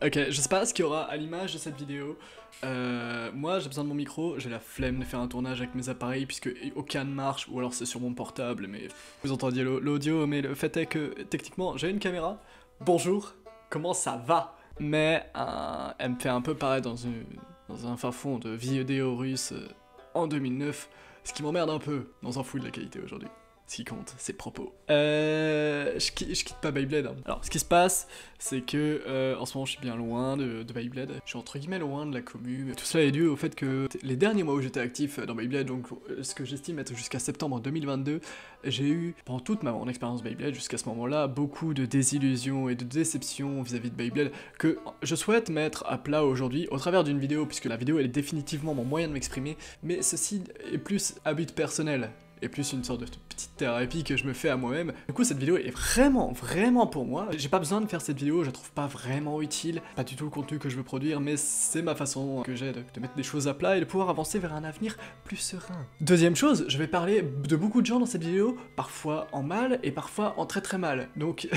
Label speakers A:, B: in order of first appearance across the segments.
A: Ok, je sais pas ce qu'il y aura à l'image de cette vidéo. Moi j'ai besoin de mon micro, j'ai la flemme de faire un tournage avec mes appareils puisque aucun ne marche, ou alors c'est sur mon portable, mais vous entendiez l'audio, mais le fait est que techniquement j'ai une caméra. Bonjour, comment ça va? Mais elle me fait un peu paraître dans un fin fond de vidéo russe en 2009, ce qui m'emmerde un peu, on s'en fout de la qualité aujourd'hui. Ce qui compte, c'est le propos. Je quitte pas Beyblade. Hein. Alors, ce qui se passe, c'est que en ce moment, je suis bien loin de Beyblade. Je suis entre guillemets loin de la commu. Tout cela est dû au fait que les derniers mois où j'étais actif dans Beyblade, donc ce que j'estime être jusqu'à septembre 2022, j'ai eu, pendant toute mon expérience Beyblade, jusqu'à ce moment-là, beaucoup de désillusions et de déceptions vis-à-vis de Beyblade que je souhaite mettre à plat aujourd'hui au travers d'une vidéo, puisque la vidéo elle est définitivement mon moyen de m'exprimer, mais ceci est plus à but personnel. Et plus une sorte de petite thérapie que je me fais à moi-même. Du coup, cette vidéo est vraiment pour moi. J'ai pas besoin de faire cette vidéo, je la trouve pas vraiment utile, pas du tout le contenu que je veux produire, mais c'est ma façon que j'ai de mettre des choses à plat et de pouvoir avancer vers un avenir plus serein. Deuxième chose, je vais parler de beaucoup de gens dans cette vidéo, parfois en mal et parfois en très mal. Donc,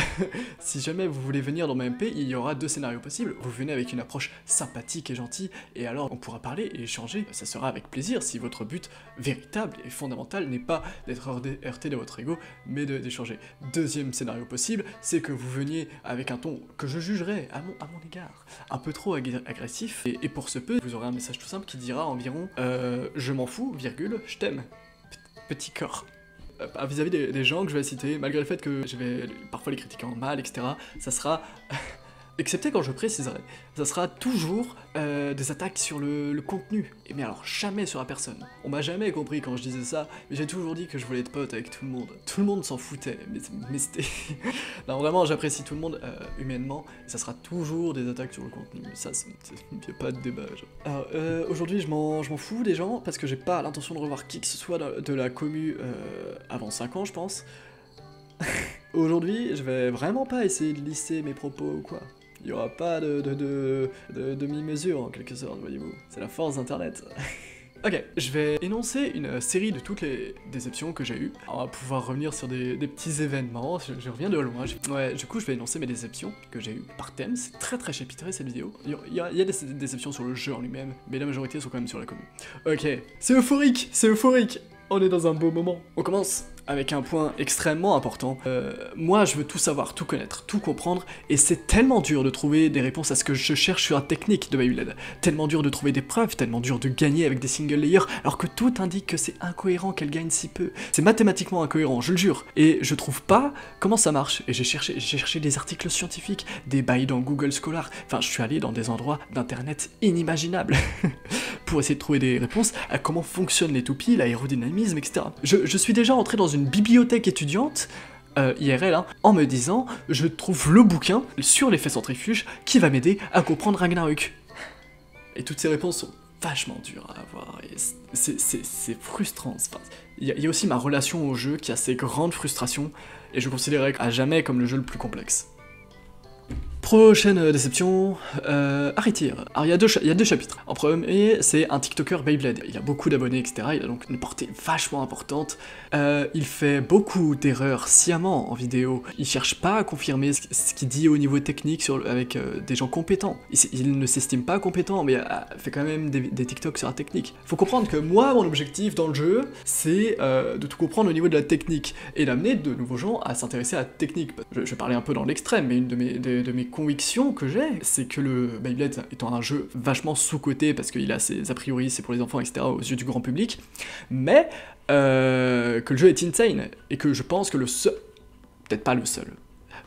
A: si jamais vous voulez venir dans ma MP, il y aura deux scénarios possibles. Vous venez avec une approche sympathique et gentille, et alors on pourra parler et échanger. Ça sera avec plaisir si votre but véritable et fondamental n'est pas d'être heurté de votre ego, mais d'échanger. Deuxième scénario possible, c'est que vous veniez avec un ton que je jugerais à mon égard un peu trop agressif, et pour ce peu, vous aurez un message tout simple qui dira environ je m'en fous, virgule, je t'aime. Petit corps. Vis-à-vis des gens que je vais citer, malgré le fait que je vais parfois les critiquer en mal, etc., ça sera... excepté quand je préciserai, ça sera toujours des attaques sur le contenu, mais alors jamais sur la personne. On m'a jamais compris quand je disais ça, mais j'ai toujours dit que je voulais être pote avec tout le monde. Tout le monde s'en foutait, mais c'était... non, vraiment, j'apprécie tout le monde humainement, et ça sera toujours des attaques sur le contenu. Ça, y a pas de débat. Genre. Alors, aujourd'hui, je m'en fous des gens, parce que j'ai pas l'intention de revoir qui que ce soit de la commu avant 5 ans, je pense. Aujourd'hui, je vais vraiment pas essayer de lisser mes propos ou quoi. Il y aura pas de demi-mesure en quelque sorte, voyez-vous. C'est la force d'internet. Ok, je vais énoncer une série de toutes les déceptions que j'ai eues. On va pouvoir revenir sur des petits événements, je reviens de loin. Ouais, du coup je vais énoncer mes déceptions que j'ai eues par thème, c'est très chapitré cette vidéo. Il y a des déceptions sur le jeu en lui-même, mais la majorité sont quand même sur la commune. Ok, c'est euphorique, on est dans un beau moment. On commence avec un point extrêmement important. Moi, je veux tout savoir, tout connaître, tout comprendre, et c'est tellement dur de trouver des réponses à ce que je cherche sur la technique de Beyblade. Tellement dur de trouver des preuves, tellement dur de gagner avec des single layers, alors que tout indique que c'est incohérent qu'elle gagne si peu. C'est mathématiquement incohérent, je le jure. Et je trouve pas comment ça marche. Et j'ai cherché des articles scientifiques, des bails dans Google Scholar. Enfin, je suis allé dans des endroits d'internet inimaginables. Pour essayer de trouver des réponses à comment fonctionnent les toupies, l'aérodynamisme, etc. Je suis déjà entré dans une bibliothèque étudiante, IRL, hein, en me disant, je trouve le bouquin sur l'effet centrifuge qui va m'aider à comprendre Ragnarok. Et toutes ces réponses sont vachement dures à avoir, et c'est frustrant. Enfin, il y a aussi ma relation au jeu qui a ses grandes frustrations, et je considérais à jamais comme le jeu le plus complexe. Prochaine déception, Aritir. Alors il y a deux chapitres. En premier, c'est un TikToker Beyblade. Il a beaucoup d'abonnés, etc. Il a donc une portée vachement importante. Il fait beaucoup d'erreurs sciemment en vidéo. Il cherche pas à confirmer ce qu'il dit au niveau technique avec des gens compétents. Il ne s'estime pas compétent, mais fait quand même des TikToks sur la technique. Faut comprendre que moi, mon objectif dans le jeu, c'est de tout comprendre au niveau de la technique et d'amener de nouveaux gens à s'intéresser à la technique. Je vais parler un peu dans l'extrême, mais une de mes conviction que j'ai, c'est que le Beyblade étant un jeu vachement sous-coté parce qu'il a ses a priori, c'est pour les enfants, etc. aux yeux du grand public, mais que le jeu est insane et que je pense que le seul, peut-être pas le seul,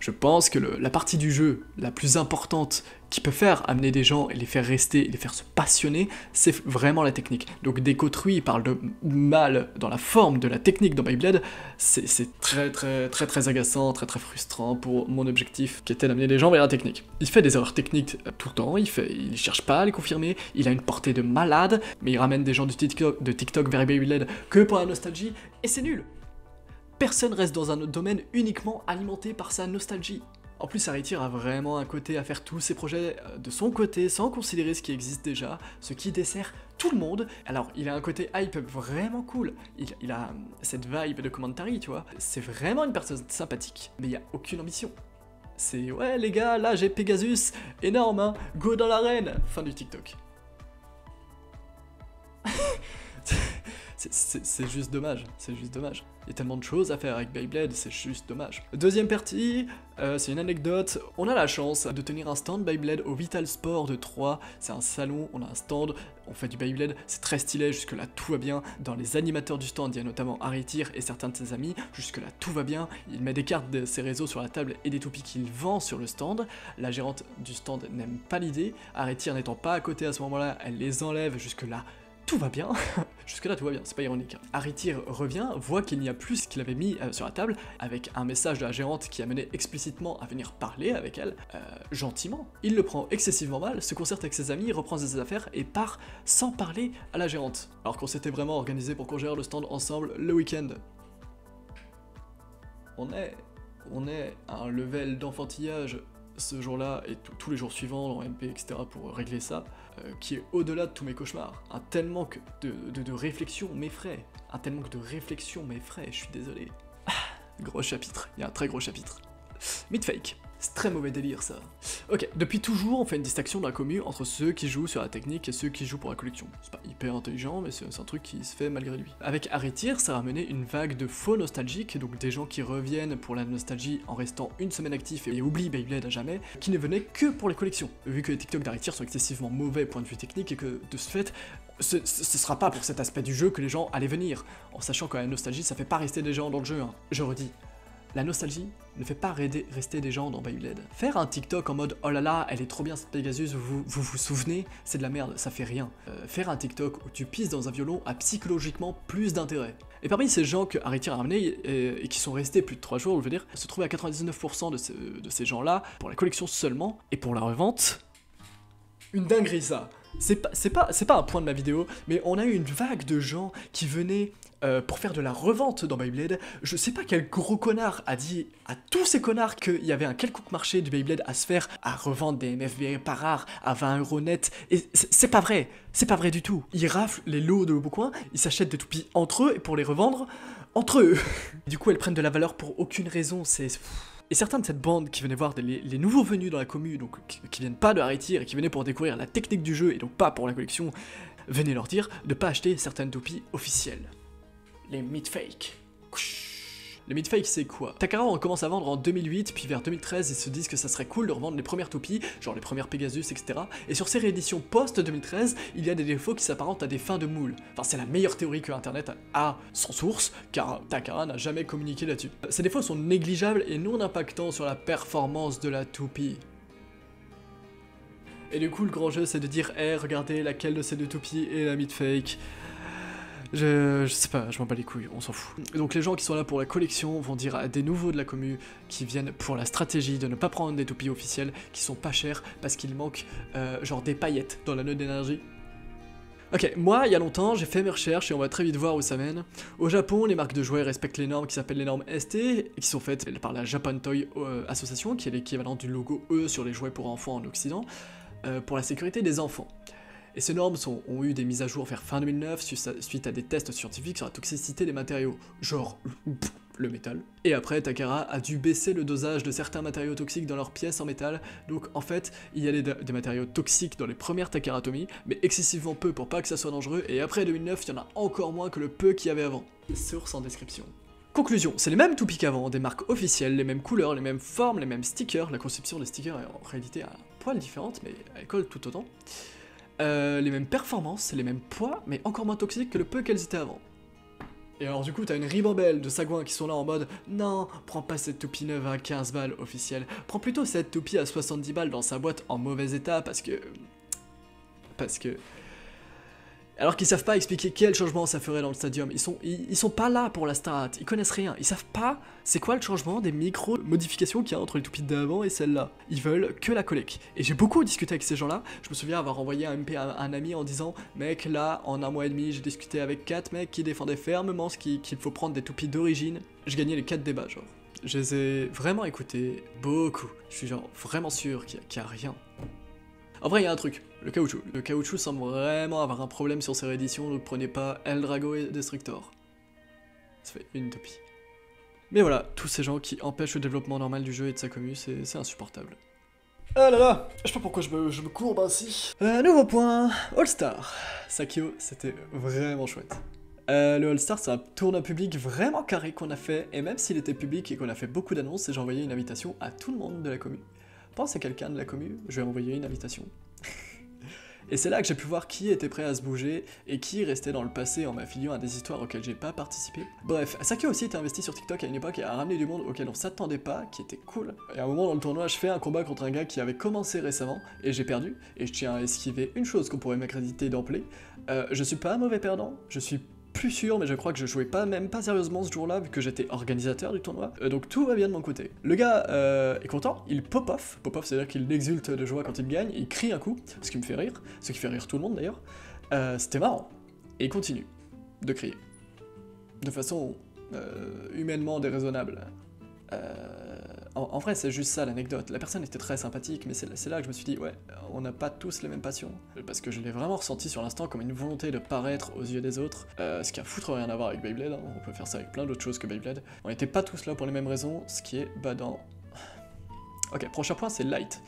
A: je pense que la partie du jeu la plus importante qui peut faire amener des gens et les faire rester, et les faire se passionner, c'est vraiment la technique. Donc dès qu'autrui parle de mal dans la forme de la technique dans Beyblade, c'est très agaçant, très frustrant pour mon objectif qui était d'amener les gens vers la technique. Il fait des erreurs techniques tout le temps, il cherche pas à les confirmer, il a une portée de malade, mais il ramène des gens de TikTok vers Beyblade que pour la nostalgie, et c'est nul. Personne reste dans un domaine uniquement alimenté par sa nostalgie. En plus, Aritir a vraiment un côté à faire tous ses projets de son côté, sans considérer ce qui existe déjà, ce qui dessert tout le monde. Alors, il a un côté hype vraiment cool, il a cette vibe de commentary, tu vois. C'est vraiment une personne sympathique, mais il n'y a aucune ambition. C'est ouais les gars, là j'ai Pegasus, énorme hein, go dans l'arène. Fin du TikTok. C'est juste dommage, c'est juste dommage. Il y a tellement de choses à faire avec Beyblade, c'est juste dommage. Deuxième partie, c'est une anecdote. On a la chance de tenir un stand Beyblade au Vital Sport de Troyes. C'est un salon, on a un stand, on fait du Beyblade, c'est très stylé, jusque là tout va bien. Dans les animateurs du stand, il y a notamment Aritir et certains de ses amis, jusque là tout va bien. Il met des cartes de ses réseaux sur la table et des toupies qu'il vend sur le stand. La gérante du stand n'aime pas l'idée. Aritir n'étant pas à côté à ce moment-là, elle les enlève, jusque là tout va bien, jusque-là tout va bien, c'est pas ironique. Aritir revient, voit qu'il n'y a plus ce qu'il avait mis sur la table, avec un message de la gérante qui amenait explicitement à venir parler avec elle, gentiment. Il le prend excessivement mal, se concerte avec ses amis, reprend ses affaires et part sans parler à la gérante. Alors qu'on s'était vraiment organisé pour qu'on gère le stand ensemble le week-end. On est à un level d'enfantillage ce jour-là et tous les jours suivants dans MP, etc. pour régler ça, qui est au-delà de tous mes cauchemars. Un tel manque de réflexion m'effraie. Un tel manque de réflexion m'effraie, je suis désolé. Ah, gros chapitre, il y a un très gros chapitre. Mythfake. C'est très mauvais délire ça. Ok, depuis toujours on fait une distinction dans la commu entre ceux qui jouent sur la technique et ceux qui jouent pour la collection. C'est pas hyper intelligent mais c'est un truc qui se fait malgré lui. Avec Aritir, ça a amené une vague de faux nostalgiques, donc des gens qui reviennent pour la nostalgie en restant une semaine actifs et oublient Beyblade à jamais, qui ne venaient que pour les collections. Vu que les TikTok d'Aritir sont excessivement mauvais point de vue technique et que de ce fait, ce sera pas pour cet aspect du jeu que les gens allaient venir, en sachant que la nostalgie ça fait pas rester des gens dans le jeu, hein. Je redis. La nostalgie ne fait pas rester des gens dans Beyblade. Faire un TikTok en mode oh là là, elle est trop bien cette Pegasus, vous souvenez, c'est de la merde, ça fait rien. Faire un TikTok où tu pisses dans un violon a psychologiquement plus d'intérêt. Et parmi ces gens que Aritir a ramenés et qui sont restés plus de 3 jours, je veux dire, se trouvaient à 99% de ces gens-là pour la collection seulement, et pour la revente, une dinguerie ça. C'est pas un point de ma vidéo, mais on a eu une vague de gens qui venaient pour faire de la revente dans Beyblade. Je sais pas quel gros connard a dit à tous ces connards qu'il y avait un quelconque marché du Beyblade à se faire, à revendre des MFB pas rares à 20€ net, et c'est pas vrai du tout. Ils raflent les lots de Leboncoin, ils s'achètent des toupies entre eux et pour les revendre entre eux. Du coup elles prennent de la valeur pour aucune raison, Et certains de cette bande qui venaient voir les nouveaux venus dans la commu, donc qui viennent pas de Aritir et qui venaient pour découvrir la technique du jeu et donc pas pour la collection, venaient leur dire de pas acheter certaines toupies officielles. Les mythfakes. Les mythfakes c'est quoi? Takara on commence à vendre en 2008, puis vers 2013 ils se disent que ça serait cool de revendre les premières toupies, genre les premières Pegasus, etc. Et sur ces rééditions post-2013, il y a des défauts qui s'apparentent à des fins de moule. Enfin c'est la meilleure théorie que Internet a sans source, car Takara n'a jamais communiqué là-dessus. Ces défauts sont négligeables et non impactants sur la performance de la toupie. Et du coup le grand jeu c'est de dire hey, regardez laquelle de ces deux toupies est la mythfake. Je sais pas, je m'en bats les couilles, on s'en fout. Donc les gens qui sont là pour la collection vont dire à des nouveaux de la commu qui viennent pour la stratégie de ne pas prendre des toupies officielles qui sont pas chères parce qu'il manque genre des paillettes dans l'anneau d'énergie. Ok, moi, il y a longtemps, j'ai fait mes recherches et on va très vite voir où ça mène. Au Japon, les marques de jouets respectent les normes qui s'appellent les normes ST, et qui sont faites par la Japan Toy Association, qui est l'équivalent du logo E sur les jouets pour enfants en Occident, pour la sécurité des enfants. Et ces normes ont eu des mises à jour vers fin 2009 suite à des tests scientifiques sur la toxicité des matériaux, genre le métal. Et après, Takara a dû baisser le dosage de certains matériaux toxiques dans leurs pièces en métal, donc en fait, il y a des matériaux toxiques dans les premières Takara Tomy, mais excessivement peu pour pas que ça soit dangereux, et après 2009, il y en a encore moins que le peu qu'il y avait avant. Source en description. Conclusion, c'est les mêmes toupies qu'avant, des marques officielles, les mêmes couleurs, les mêmes formes, les mêmes stickers, la conception des stickers est en réalité un poil différente, mais elle colle tout autant. Les mêmes performances, les mêmes poids, mais encore moins toxiques que le peu qu'elles étaient avant. Et alors du coup t'as une ribambelle de sagouins qui sont là en mode non, prends pas cette toupie neuve à 15 balles officielle, prends plutôt cette toupie à 70 balles dans sa boîte en mauvais état parce que... Alors qu'ils savent pas expliquer quel changement ça ferait dans le stadium, ils sont pas là pour la strat, ils connaissent rien, ils savent pas c'est quoi le changement des micro-modifications qu'il y a entre les toupies d'avant et celles-là. Ils veulent que la collecte. Et j'ai beaucoup discuté avec ces gens-là, je me souviens avoir envoyé un MP à un ami en disant mec là, en un mois et demi, j'ai discuté avec 4 mecs qui défendaient fermement qu'il faut prendre des toupies d'origine, je gagnais les 4 débats genre. Je les ai vraiment écoutés, beaucoup, je suis genre vraiment sûr qu'il y a rien. En vrai, il y a un truc, le caoutchouc. Le caoutchouc semble vraiment avoir un problème sur ses rééditions, donc prenez pas El Drago et Destructor. Ça fait une toupie. Mais voilà, tous ces gens qui empêchent le développement normal du jeu et de sa commu, c'est insupportable. Ah là là, je sais pas pourquoi je me courbe ainsi. Nouveau point, All-Star. Sakio, c'était vraiment chouette. Le All-Star, c'est un tournoi public vraiment carré qu'on a fait, et même s'il était public et qu'on a fait beaucoup d'annonces, j'ai envoyé une invitation à tout le monde de la commu. Pense à quelqu'un de la commu, je vais envoyer une invitation. Et c'est là que j'ai pu voir qui était prêt à se bouger et qui restait dans le passé en m'affiliant à des histoires auxquelles j'ai pas participé. Bref, Sakio aussi était investi sur TikTok à une époque et a ramené du monde auquel on s'attendait pas, qui était cool. Et à un moment dans le tournoi, je fais un combat contre un gars qui avait commencé récemment et j'ai perdu. Et je tiens à esquiver une chose qu'on pourrait m'accréditer d'emblée. Je suis pas un mauvais perdant, je suis plus sûr, mais je crois que je jouais même pas sérieusement ce jour-là, vu que j'étais organisateur du tournoi, donc tout va bien de mon côté. Le gars est content, il pop-off, c'est-à-dire qu'il exulte de joie quand il gagne, il crie un coup, ce qui me fait rire, ce qui fait rire tout le monde d'ailleurs. C'était marrant, et il continue de crier, de façon humainement déraisonnable. En vrai, c'est juste ça l'anecdote. La personne était très sympathique, mais c'est là que je me suis dit, ouais, on n'a pas tous les mêmes passions. Parce que je l'ai vraiment ressenti sur l'instant comme une volonté de paraître aux yeux des autres, ce qui a foutre rien à voir avec Beyblade, hein. On peut faire ça avec plein d'autres choses que Beyblade. On n'était pas tous là pour les mêmes raisons, ce qui est badant. Ok, prochain point, c'est Light.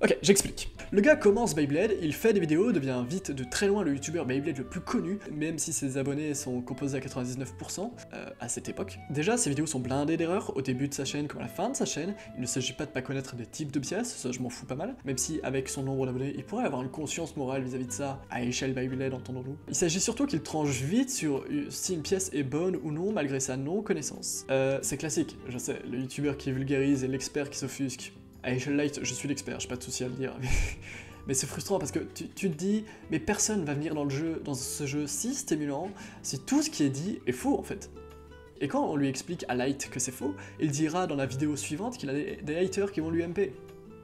A: Ok, j'explique. Le gars commence Beyblade, il fait des vidéos, devient vite de très loin le youtubeur Beyblade le plus connu, même si ses abonnés sont composés à 99% à cette époque. Déjà, ses vidéos sont blindées d'erreurs, au début de sa chaîne comme à la fin de sa chaîne. Il ne s'agit pas de pas connaître des types de pièces, ça je m'en fous pas mal, même si avec son nombre d'abonnés, il pourrait avoir une conscience morale vis-à-vis de ça, à échelle Beyblade, entendons-nous. Il s'agit surtout qu'il tranche vite sur si une pièce est bonne ou non, malgré sa non-connaissance. C'est classique, je sais, le youtubeur qui vulgarise et l'expert qui s'offusque. À échelle Light, je suis l'expert, j'ai pas de souci à le dire. Mais c'est frustrant parce que tu te dis, mais personne va venir dans ce jeu si stimulant, si tout ce qui est dit est faux en fait. Et quand on lui explique à Light que c'est faux, il dira dans la vidéo suivante qu'il a des haters qui vont lui MP.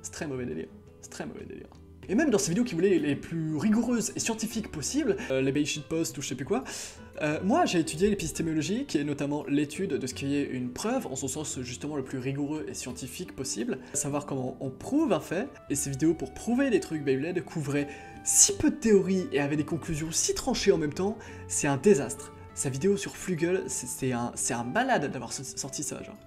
A: C'est très mauvais délire. C'est très mauvais délire. Et même dans ces vidéos qui voulaient les plus rigoureuses et scientifiques possibles, les base shitposts ou je sais plus quoi, moi j'ai étudié l'épistémologie, qui est notamment l'étude de ce qui est une preuve, en son sens justement le plus rigoureux et scientifique possible, savoir comment on prouve un fait, et ces vidéos pour prouver des trucs Beyblade couvraient si peu de théories et avaient des conclusions si tranchées en même temps, c'est un désastre. Sa vidéo sur Flugel, c'est un malade d'avoir sorti ça, genre.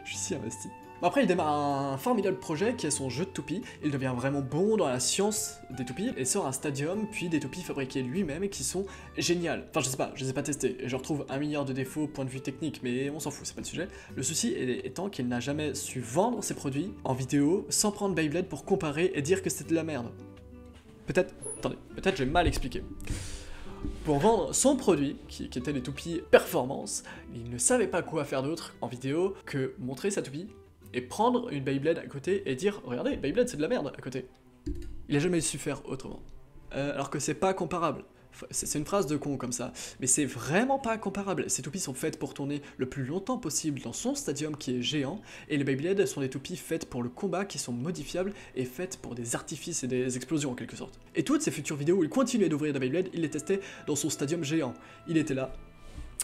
A: Je suis si investi. Après, il démarre un formidable projet qui est son jeu de toupies. Il devient vraiment bon dans la science des toupies et sort un stadium, puis des toupies fabriquées lui-même qui sont géniales. Enfin, je les ai pas testées et je retrouve 1 milliard de défauts point de vue technique, mais on s'en fout, c'est pas le sujet. Le souci étant qu'il n'a jamais su vendre ses produits en vidéo sans prendre Beyblade pour comparer et dire que c'était de la merde. Peut-être j'ai mal expliqué. Pour vendre son produit, qui était les toupies performance, il ne savait pas quoi faire d'autre en vidéo que montrer sa toupie et prendre une Beyblade à côté et dire « Regardez, Beyblade c'est de la merde à côté ». Il a jamais su faire autrement. Alors que c'est pas comparable. C'est une phrase de con comme ça, mais c'est vraiment pas comparable. Ces toupies sont faites pour tourner le plus longtemps possible dans son stadium qui est géant, et les Beyblades sont des toupies faites pour le combat qui sont modifiables et faites pour des artifices et des explosions en quelque sorte. Et toutes ces futures vidéos où il continuait d'ouvrir des Beyblades, il les testait dans son stadium géant. Il était là,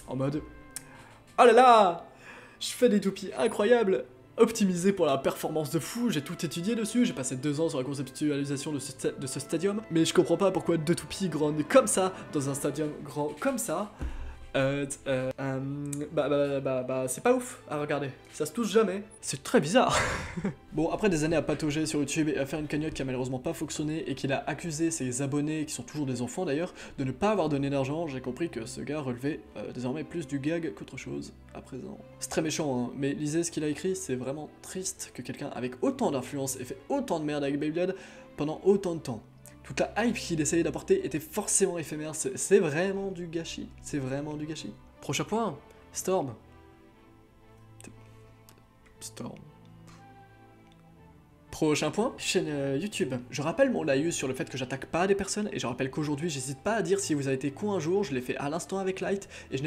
A: en mode « Oh là là, je fais des toupies incroyables !» Optimisé pour la performance de fou, j'ai tout étudié dessus, j'ai passé 2 ans sur la conceptualisation de ce stadium, mais je comprends pas pourquoi 2 toupies grandes comme ça, dans un stadium grand comme ça, c'est pas ouf à regarder, ça se touche jamais, c'est très bizarre. Bon, après des années à patauger sur YouTube et à faire une cagnotte qui a malheureusement pas fonctionné et qu'il a accusé ses abonnés, qui sont toujours des enfants d'ailleurs, de ne pas avoir donné d'argent, j'ai compris que ce gars relevait désormais plus du gag qu'autre chose à présent. C'est très méchant, hein, mais lisez ce qu'il a écrit, c'est vraiment triste que quelqu'un avec autant d'influence ait fait autant de merde avec Beyblade pendant autant de temps. Toute la hype qu'il essayait d'apporter était forcément éphémère, c'est vraiment du gâchis, c'est vraiment du gâchis. Prochain point, Storm. Storm. Prochain point, chaîne YouTube. Je rappelle mon laïus sur le fait que j'attaque pas des personnes, et je rappelle qu'aujourd'hui j'hésite pas à dire si vous avez été con un jour, je l'ai fait à l'instant avec Light, et je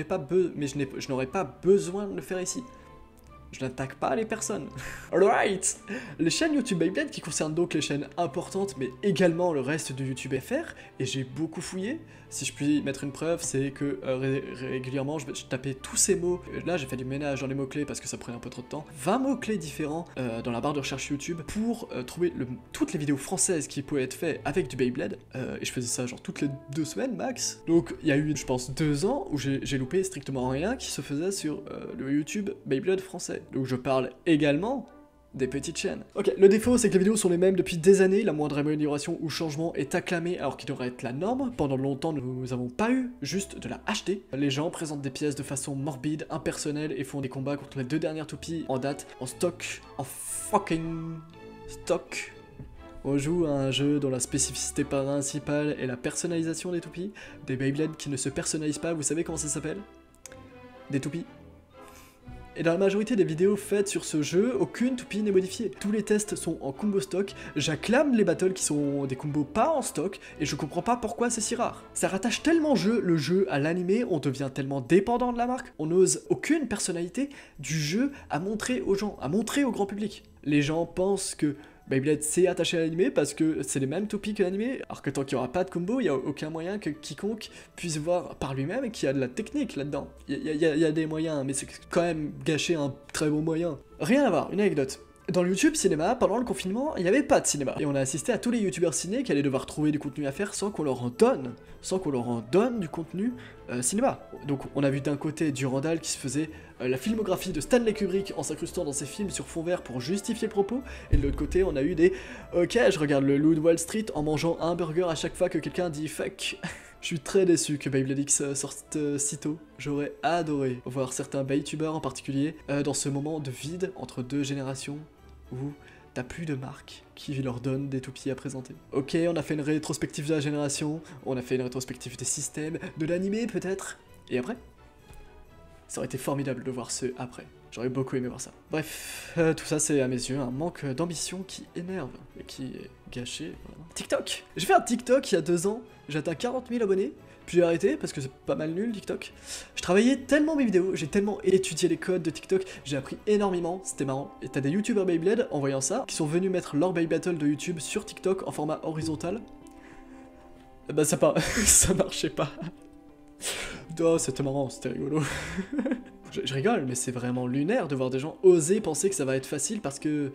A: n'aurais pas besoin de le faire ici. Je n'attaque pas les personnes. Alright. Les chaînes YouTube Beyblade qui concernent donc les chaînes importantes, mais également le reste de YouTube FR, et j'ai beaucoup fouillé. Si je puis mettre une preuve, c'est que régulièrement, je tapais tous ces mots. Là, j'ai fait du ménage dans les mots-clés parce que ça prenait un peu trop de temps. 20 mots-clés différents dans la barre de recherche YouTube pour trouver toutes les vidéos françaises qui pouvaient être faites avec du Beyblade. Et je faisais ça genre toutes les 2 semaines max. Donc, il y a eu, je pense, 2 ans où j'ai loupé strictement rien qui se faisait sur le YouTube Beyblade français. Donc, je parle également des petites chaînes. Ok, le défaut c'est que les vidéos sont les mêmes depuis des années, la moindre amélioration ou changement est acclamé alors qu'il devrait être la norme. Pendant longtemps nous n'avons pas eu juste de la HD. Les gens présentent des pièces de façon morbide, impersonnelle et font des combats contre les 2 dernières toupies en date, en stock, en fucking stock. On joue à un jeu dont la spécificité principale est la personnalisation des toupies. Des Beyblades qui ne se personnalisent pas, vous savez comment ça s'appelle? Des toupies. Et dans la majorité des vidéos faites sur ce jeu, aucune toupie n'est modifiée. Tous les tests sont en combo stock, j'acclame les battles qui sont des combos pas en stock, et je comprends pas pourquoi c'est si rare. Ça rattache tellement le jeu à l'animé, on devient tellement dépendant de la marque, on n'ose aucune personnalité du jeu à montrer aux gens, à montrer au grand public. Les gens pensent que Beyblade c'est attaché à l'animé parce que c'est les mêmes toupies que l'animé, alors que tant qu'il n'y aura pas de combo, il n'y a aucun moyen que quiconque puisse voir par lui-même qu'il y a de la technique là-dedans. Il y a des moyens, mais c'est quand même gâcher un très bon moyen. Rien à voir, une anecdote. Dans le YouTube cinéma, pendant le confinement, il n'y avait pas de cinéma. Et on a assisté à tous les youtubeurs ciné qui allaient devoir trouver du contenu à faire sans qu'on leur en donne du contenu cinéma. Donc on a vu d'un côté Durandal qui se faisait la filmographie de Stanley Kubrick en s'incrustant dans ses films sur fond vert pour justifier le propos, et de l'autre côté on a eu des « Ok, je regarde le Loup de Wall Street en mangeant un burger à chaque fois que quelqu'un dit fuck ». Je suis très déçu que Beyblade X sorte si tôt. J'aurais adoré voir certains Beytubers en particulier dans ce moment de vide entre 2 générations où t'as plus de marques qui leur donnent des toupies à présenter. Ok, on a fait une rétrospective de la génération, on a fait une rétrospective des systèmes, de l'animé peut-être, et après? Ça aurait été formidable de voir ce après. J'aurais beaucoup aimé voir ça. Bref, tout ça c'est à mes yeux un manque d'ambition qui énerve et qui est gâché. Voilà. TikTok. J'ai fait un TikTok il y a 2 ans, j'ai atteint 40 000 abonnés, puis j'ai arrêté parce que c'est pas mal nul TikTok. Je travaillais tellement mes vidéos, j'ai tellement étudié les codes de TikTok, j'ai appris énormément, c'était marrant. Et t'as des youtubeurs Beyblade, en voyant ça, qui sont venus mettre leur Bey Battle de YouTube sur TikTok en format horizontal. Bah ça marchait pas. Oh, c'était marrant, c'était rigolo. Je rigole, mais c'est vraiment lunaire de voir des gens oser penser que ça va être facile parce que...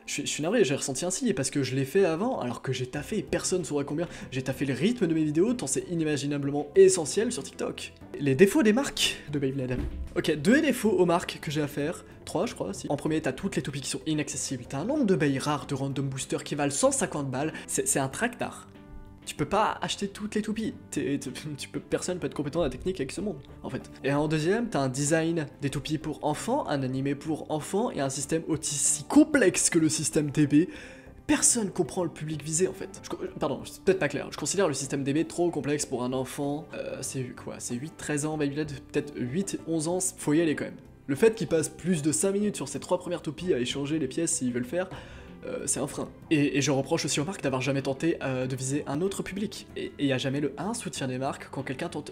A: Je suis navré, j'ai ressenti ainsi, et parce que je l'ai fait avant, alors que j'ai taffé, personne ne saura combien, j'ai taffé le rythme de mes vidéos, tant c'est inimaginablement essentiel sur TikTok. Les défauts des marques de Beyblade. Ok, 2 défauts aux marques que j'ai à faire, 3 je crois, si. En premier, t'as toutes les toupies qui sont inaccessibles, t'as un nombre de bails rares de random boosters qui valent 150 balles, c'est un tractard. Tu peux pas acheter toutes les toupies, personne peut être compétent dans la technique avec ce monde, en fait. Et en deuxième, t'as un design des toupies pour enfants, un animé pour enfants, et un système aussi complexe que le système DB. Personne comprend le public visé, en fait. Pardon, c'est peut-être pas clair, je considère le système DB trop complexe pour un enfant. C'est quoi, c'est 8-13 ans, Beyblade, peut-être 8-11 ans, faut y aller quand même. Le fait qu'il passe plus de 5 minutes sur ces 3 premières toupies à échanger les pièces s'ils veulent faire, c'est un frein. Et je reproche aussi aux marques d'avoir jamais tenté de viser un autre public. Et il n'y a jamais le 1 soutien des marques quand quelqu'un tente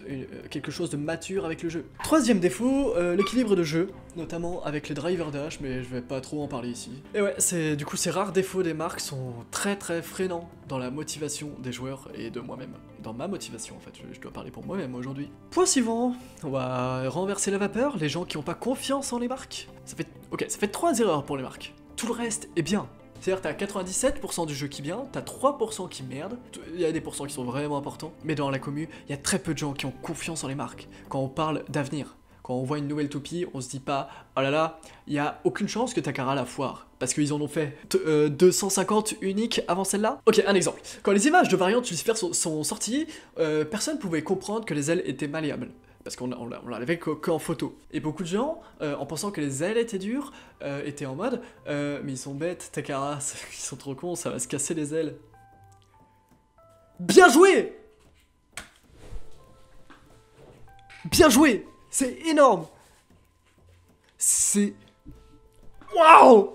A: quelque chose de mature avec le jeu. Troisième défaut, l'équilibre de jeu, notamment avec les drivers dash, mais je vais pas trop en parler ici. Et ouais, du coup ces rares défauts des marques sont très freinants dans la motivation des joueurs et de moi-même. Dans ma motivation en fait, je dois parler pour moi-même aujourd'hui. Point suivant, on va renverser la vapeur, les gens qui n'ont pas confiance en les marques. Ça fait 3 erreurs pour les marques. Tout le reste est bien. C'est-à-dire t'as 97% du jeu qui est bien, t'as 3% qui merde, il y a des pourcents qui sont vraiment importants, mais dans la commu, il y a très peu de gens qui ont confiance en les marques. Quand on parle d'avenir, quand on voit une nouvelle toupie, on se dit pas « Oh là là, il y a aucune chance que Takara la foire ». Parce qu'ils en ont fait 250 uniques avant celle-là. Ok, un exemple. Quand les images de variantes Lucifer sont sorties, personne pouvait comprendre que les ailes étaient malléables. Parce qu'on l'avait qu'en photo. Et beaucoup de gens, en pensant que les ailes étaient dures, étaient en mode mais ils sont bêtes, Takara, ils sont trop cons, ça va se casser les ailes. Bien joué! Bien joué! C'est énorme! C'est... Waouh!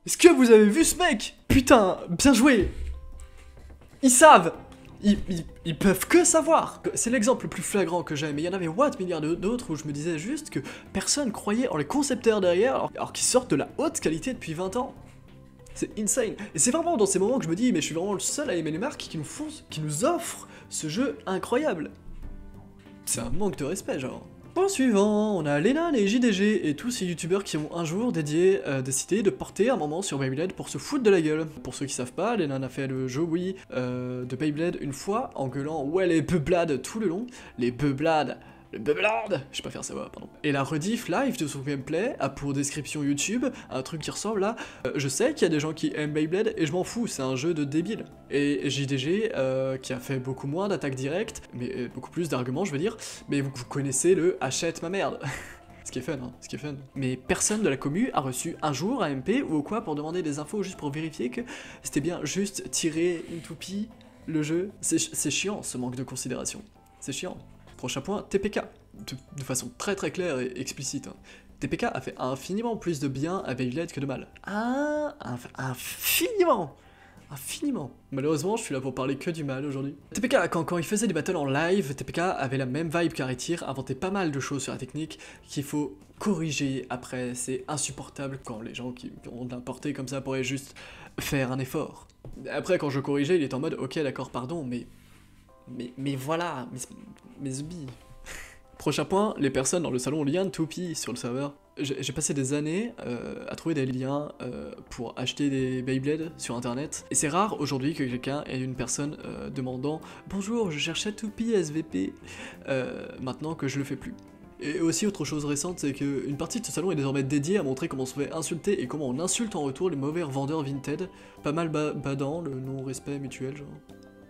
A: Est-ce que vous avez vu ce mec? Putain, bien joué! Ils savent! Ils peuvent que savoir. C'est l'exemple le plus flagrant que j'ai, mais il y en avait milliards d'autres où je me disais juste que personne croyait en les concepteurs derrière, alors qu'ils sortent de la haute qualité depuis 20 ans. C'est insane. Et c'est vraiment dans ces moments que je me dis, mais je suis vraiment le seul à aimer les marques qui nous offrent ce jeu incroyable. C'est un manque de respect, genre. Point suivant, on a Lenan et JDG et tous ces youtubeurs qui ont un jour décidé de porter un moment sur Beyblade pour se foutre de la gueule. Pour ceux qui savent pas, Lenan a fait le jeu Wii de Beyblade une fois en gueulant ouais les Beyblades tout le long. Les Beyblades, le Beyblade, je sais pas faire ça, pardon. Et la rediff live de son gameplay a pour description YouTube un truc qui ressemble à je sais qu'il y a des gens qui aiment Beyblade et je m'en fous, c'est un jeu de débile. Et JDG qui a fait beaucoup moins d'attaques directes, mais beaucoup plus d'arguments je veux dire, mais vous connaissez le achète ma merde. Ce qui est fun, hein, ce qui est fun. Mais personne de la commu a reçu un jour un MP ou quoi pour demander des infos juste pour vérifier que c'était bien juste tirer une toupie, le jeu. C'est chiant ce manque de considération, c'est chiant. Prochain point, TPK, de façon très claire et explicite. Hein. TPK a fait infiniment plus de bien à Beyblade que de mal. Infiniment. Malheureusement, je suis là pour parler que du mal aujourd'hui. TPK, quand il faisait des battles en live, TPK avait la même vibe qu'Aritir, inventait pas mal de choses sur la technique qu'il faut corriger après. C'est insupportable quand les gens qui ont de la portée comme ça pourraient juste faire un effort. Après, quand je corrigeais, il était en mode ok, d'accord, pardon, mais voilà, mes zombies. Prochain point, les personnes dans le salon lien de Toupie sur le serveur. J'ai passé des années à trouver des liens pour acheter des Beyblades sur internet. Et c'est rare aujourd'hui que quelqu'un ait une personne demandant « Bonjour, je cherchais Toupie SVP maintenant que je le fais plus ». Et aussi autre chose récente, c'est qu'une partie de ce salon est désormais dédiée à montrer comment on se fait insulter et comment on insulte en retour les mauvais revendeurs Vinted. Pas mal badant, le non-respect mutuel genre.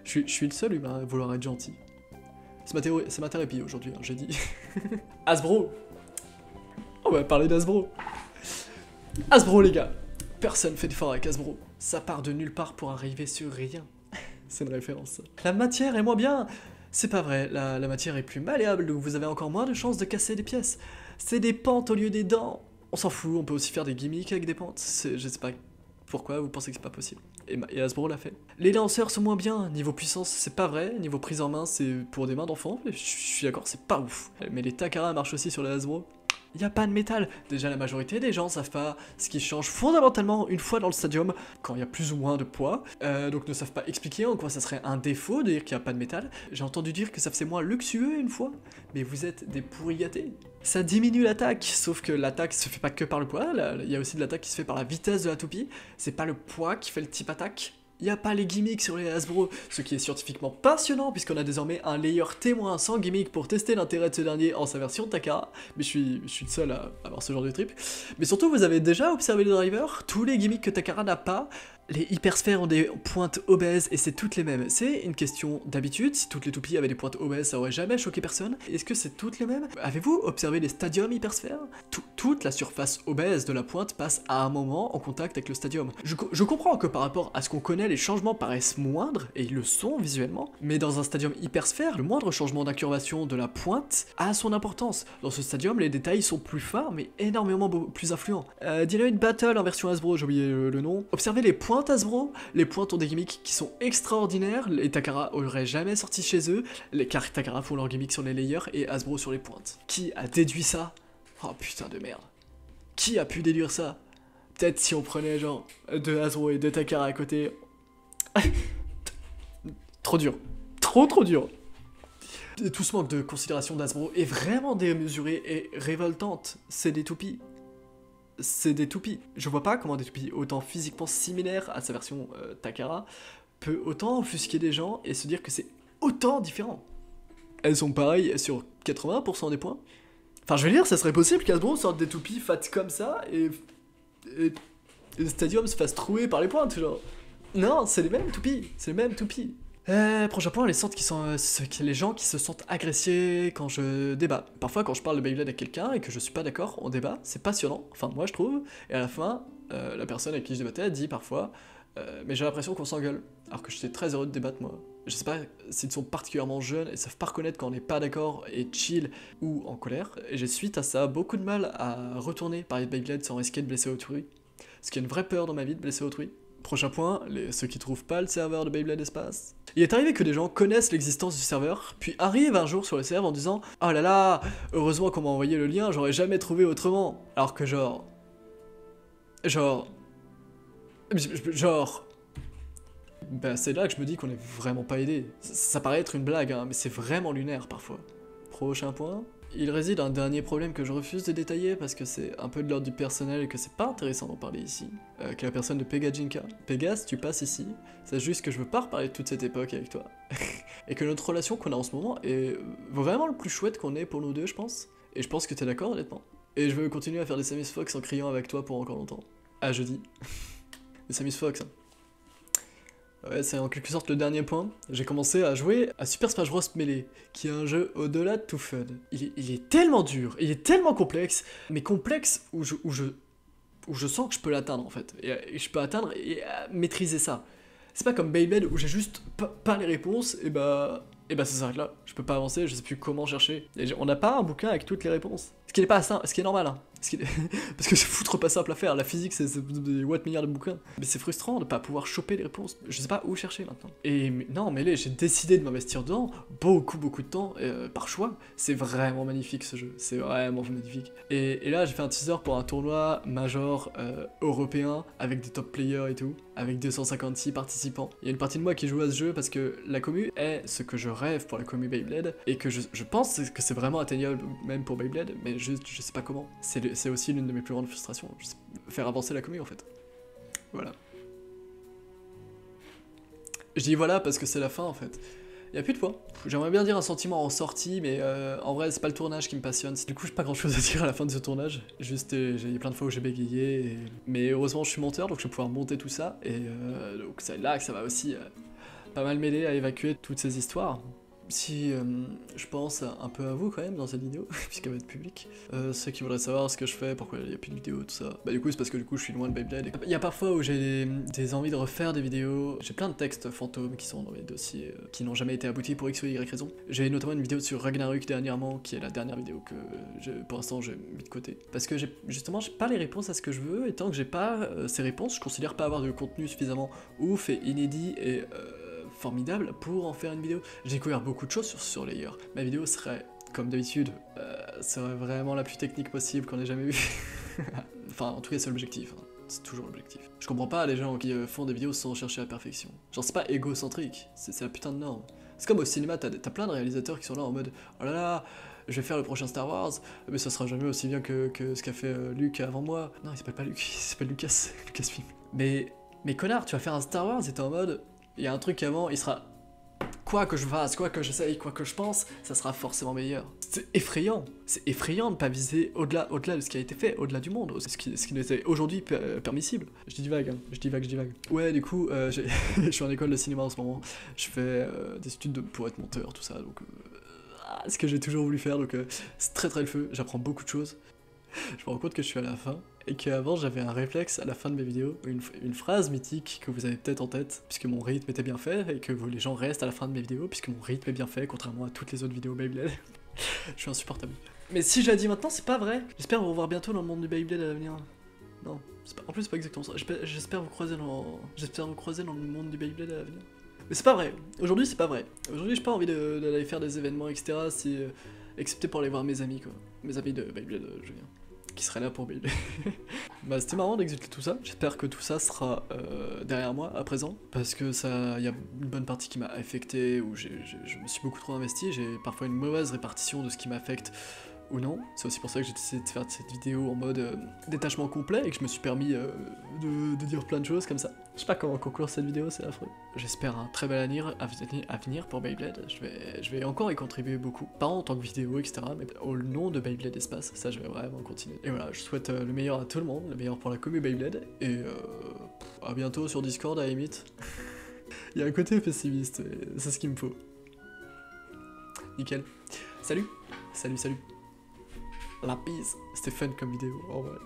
A: Je suis le seul humain à vouloir être gentil. C'est ma thérapie aujourd'hui, hein, j'ai dit. Hasbro. On va parler d'Hasbro. Hasbro les gars. Personne fait d'effort avec Hasbro. Ça part de nulle part pour arriver sur rien. C'est une référence. La matière est moins bien. C'est pas vrai, la matière est plus malléable, donc vous avez encore moins de chances de casser des pièces. C'est des pentes au lieu des dents. On s'en fout, on peut aussi faire des gimmicks avec des pentes. Je sais pas pourquoi vous pensez que c'est pas possible. Et Hasbro l'a fait. Les lanceurs sont moins bien, niveau puissance c'est pas vrai, niveau prise en main c'est pour des mains d'enfants, je suis d'accord c'est pas ouf. Mais les Takara marchent aussi sur les Hasbro. Y a pas de métal. Déjà la majorité des gens savent pas ce qui change fondamentalement une fois dans le stadium, quand il y a plus ou moins de poids, donc ne savent pas expliquer en quoi ça serait un défaut de dire qu'il n'y a pas de métal. J'ai entendu dire que ça faisait moins luxueux une fois, mais vous êtes des pourris gâtés. Ça diminue l'attaque, sauf que l'attaque se fait pas que par le poids, il y a aussi de l'attaque qui se fait par la vitesse de la toupie, c'est pas le poids qui fait le type attaque. Y a pas les gimmicks sur les Hasbro, ce qui est scientifiquement passionnant puisqu'on a désormais un layer témoin sans gimmick pour tester l'intérêt de ce dernier en sa version Takara, mais je suis le seul à avoir ce genre de trip. Mais surtout vous avez déjà observé le driver, tous les gimmicks que Takara n'a pas, les hypersphères ont des pointes obèses et c'est toutes les mêmes. C'est une question d'habitude, si toutes les toupies avaient des pointes obèses ça aurait jamais choqué personne. Est-ce que c'est toutes les mêmes? Avez-vous observé les stadiums hypersphères? Toute la surface obèse de la pointe passe à un moment en contact avec le stadium. Je comprends que par rapport à ce qu'on connaît, les changements paraissent moindres, et ils le sont visuellement, mais dans un stadium hypersphère, le moindre changement d'incurvation de la pointe a son importance. Dans ce stadium, les détails sont plus fins, mais énormément plus influents. Dynamite Battle en version Hasbro, j'ai oublié le nom. Observez les pointes Hasbro, les pointes ont des gimmicks qui sont extraordinaires, les Takara auraient jamais sorti chez eux, car Takara font leurs gimmicks sur les layers et Hasbro sur les pointes. Qui a déduit ça? Oh putain de merde. Qui a pu déduire ça? Peut-être si on prenait genre deux Hasbro et deux Takara à côté. Trop dur. Trop dur. Et tout ce manque de considération d'Hasbro est vraiment démesuré et révoltante. C'est des toupies. C'est des toupies. Je vois pas comment des toupies autant physiquement similaires à sa version Takara peut autant offusquer des gens et se dire que c'est autant différent. Elles sont pareilles sur 80% des points. Enfin, je veux dire, ça serait possible qu'Hasbro sorte des toupies fat comme ça et le stadium se fasse trouer par les pointes, genre. Non, c'est les mêmes toupies, c'est les mêmes toupies. Prochain point, les gens qui se sentent agressés quand je débat. Parfois, quand je parle de Beyblade avec quelqu'un et que je suis pas d'accord, on débat, c'est passionnant, enfin moi je trouve, et à la fin, la personne avec qui je débattais dit parfois mais j'ai l'impression qu'on s'engueule, alors que j'étais très heureux de débattre moi. Je sais pas s'ils sont particulièrement jeunes et savent pas reconnaître quand on n'est pas d'accord et chill ou en colère, et j'ai suite à ça beaucoup de mal à retourner parler de Beyblade sans risquer de blesser autrui, ce qui est une vraie peur dans ma vie de blesser autrui. Prochain point, ceux qui trouvent pas le serveur de Beyblade Espace. Il est arrivé que des gens connaissent l'existence du serveur, puis arrivent un jour sur le serveur en disant « Oh là là, heureusement qu'on m'a envoyé le lien, j'aurais jamais trouvé autrement !» Alors que genre... Bah c'est là que je me dis qu'on est vraiment pas aidé. Ça paraît être une blague, hein, mais c'est vraiment lunaire parfois. Prochain point. Il réside un dernier problème que je refuse de détailler parce que c'est un peu de l'ordre du personnel et que c'est pas intéressant d'en parler ici. Qui est la personne de Pegajinka. Pegas, tu passes ici. C'est juste que je veux pas reparler de toute cette époque avec toi. Et que notre relation qu'on a en ce moment est vraiment le plus chouette qu'on ait pour nous deux, je pense. Et je pense que t'es d'accord, honnêtement. Et je veux continuer à faire des Samus Fox en criant avec toi pour encore longtemps. À jeudi. Des Samus Fox, hein. Ouais, c'est en quelque sorte le dernier point. J'ai commencé à jouer à Super Smash Bros Melee, qui est un jeu au-delà de tout fun. Il est tellement dur, il est tellement complexe, mais complexe où je sens que je peux l'atteindre en fait. Et je peux atteindre et maîtriser ça. C'est pas comme Beyblade où j'ai juste pas les réponses, et bah ça s'arrête là. Je peux pas avancer, je sais plus comment chercher. Et on n'a pas un bouquin avec toutes les réponses. Ce qui n'est pas simple, ce qui est normal, hein. Parce que c'est foutre pas simple à faire, la physique c'est des what milliards de bouquins. Mais c'est frustrant de pas pouvoir choper les réponses, je sais pas où chercher maintenant. Et non, mais là j'ai décidé de m'investir dedans, beaucoup de temps, par choix. C'est vraiment magnifique ce jeu, c'est vraiment magnifique. Et là j'ai fait un teaser pour un tournoi major européen, avec des top players et tout, avec 256 participants. Il y a une partie de moi qui joue à ce jeu parce que la commu est ce que je rêve pour la commu Beyblade, et que je pense que c'est vraiment atteignable même pour Beyblade, mais je sais pas comment. C'est aussi l'une de mes plus grandes frustrations, faire avancer la commu en fait. Voilà. Je dis voilà parce que c'est la fin en fait. Il y a plus de points. J'aimerais bien dire un sentiment en sortie, mais en vrai c'est pas le tournage qui me passionne. Du coup j'ai pas grand chose à dire à la fin de ce tournage. Juste j'ai eu plein de fois où j'ai bégayé, mais heureusement je suis monteur donc je vais pouvoir monter tout ça. Et donc c'est là que ça va aussi pas mal m'aider à évacuer toutes ces histoires. Si je pense un peu à vous quand même dans cette vidéo, puisqu'elle va être publique, ceux qui voudraient savoir ce que je fais, pourquoi il n'y a plus de vidéos, tout ça, bah du coup c'est parce que du coup je suis loin de Beyblade. Il y a parfois où j'ai des envies de refaire des vidéos, j'ai plein de textes fantômes qui sont dans mes dossiers, qui n'ont jamais été aboutis pour X ou Y raison. J'ai notamment une vidéo sur Ragnarok dernièrement, qui est la dernière vidéo que pour l'instant j'ai mis de côté. Parce que justement j'ai pas les réponses à ce que je veux, et tant que j'ai pas ces réponses, je considère pas avoir de contenu suffisamment ouf et inédit et formidable pour en faire une vidéo. J'ai découvert beaucoup de choses sur Layer. Ma vidéo serait, comme d'habitude, serait vraiment la plus technique possible qu'on ait jamais vue. Enfin, en tout cas, c'est l'objectif. Hein. C'est toujours l'objectif. Je comprends pas les gens qui font des vidéos sans chercher la perfection. Genre, c'est pas égocentrique, c'est la putain de norme. C'est comme au cinéma, t'as plein de réalisateurs qui sont là en mode « Oh là là, je vais faire le prochain Star Wars, mais ça sera jamais aussi bien que ce qu'a fait Luc avant moi. » Non, il s'appelle pas Luc, il s'appelle Lucas, Lucasfilm. Mais connard, tu vas faire un Star Wars et t'es en mode... Il y a un truc avant, il sera... Quoi que je fasse, quoi que j'essaye, quoi que je pense, ça sera forcément meilleur. C'est effrayant de pas viser au-delà de ce qui a été fait, au-delà du monde, ce qui n'était aujourd'hui permissible. Je dis vague, hein, je dis vague. Ouais, du coup, je suis en école de cinéma en ce moment, je fais des études pour être monteur, tout ça, donc... ce que j'ai toujours voulu faire, donc c'est très le feu, j'apprends beaucoup de choses. Je me rends compte que je suis à la fin, et qu'avant j'avais un réflexe à la fin de mes vidéos, une phrase mythique que vous avez peut-être en tête, puisque mon rythme était bien fait, et que les gens restent à la fin de mes vidéos, puisque mon rythme est bien fait, contrairement à toutes les autres vidéos Beyblade. Je suis insupportable. Mais si je la dis maintenant, c'est pas vrai. J'espère vous revoir bientôt dans le monde du Beyblade à l'avenir. Non, en plus c'est pas exactement ça. J'espère vous croiser dans le monde du Beyblade à l'avenir. Mais c'est pas vrai. Aujourd'hui c'est pas vrai. Aujourd'hui j'ai pas envie d'aller faire des événements, etc. Excepté pour aller voir mes amis, quoi. Mes amis de Beyblade, je viens. Qui serait là pour Beyblade. Bah c'était marrant d'exécuter tout ça, j'espère que tout ça sera derrière moi à présent, parce que il y a une bonne partie qui m'a affecté, où je me suis beaucoup trop investi, j'ai parfois une mauvaise répartition de ce qui m'affecte ou non, c'est aussi pour ça que j'ai décidé de faire cette vidéo en mode détachement complet, et que je me suis permis de dire plein de choses comme ça. Je sais pas comment conclure cette vidéo, c'est affreux. J'espère un très bel avenir pour Beyblade, je vais encore y contribuer beaucoup, pas en tant que vidéo, etc., mais au nom de Beyblade Espace, ça je vais vraiment continuer. Et voilà, je souhaite le meilleur à tout le monde, le meilleur pour la commu Beyblade, et à bientôt sur Discord à la limite. Il y a un côté pessimiste, c'est ce qu'il me faut. Nickel. Salut. La bise. C'était fun comme vidéo, en vrai.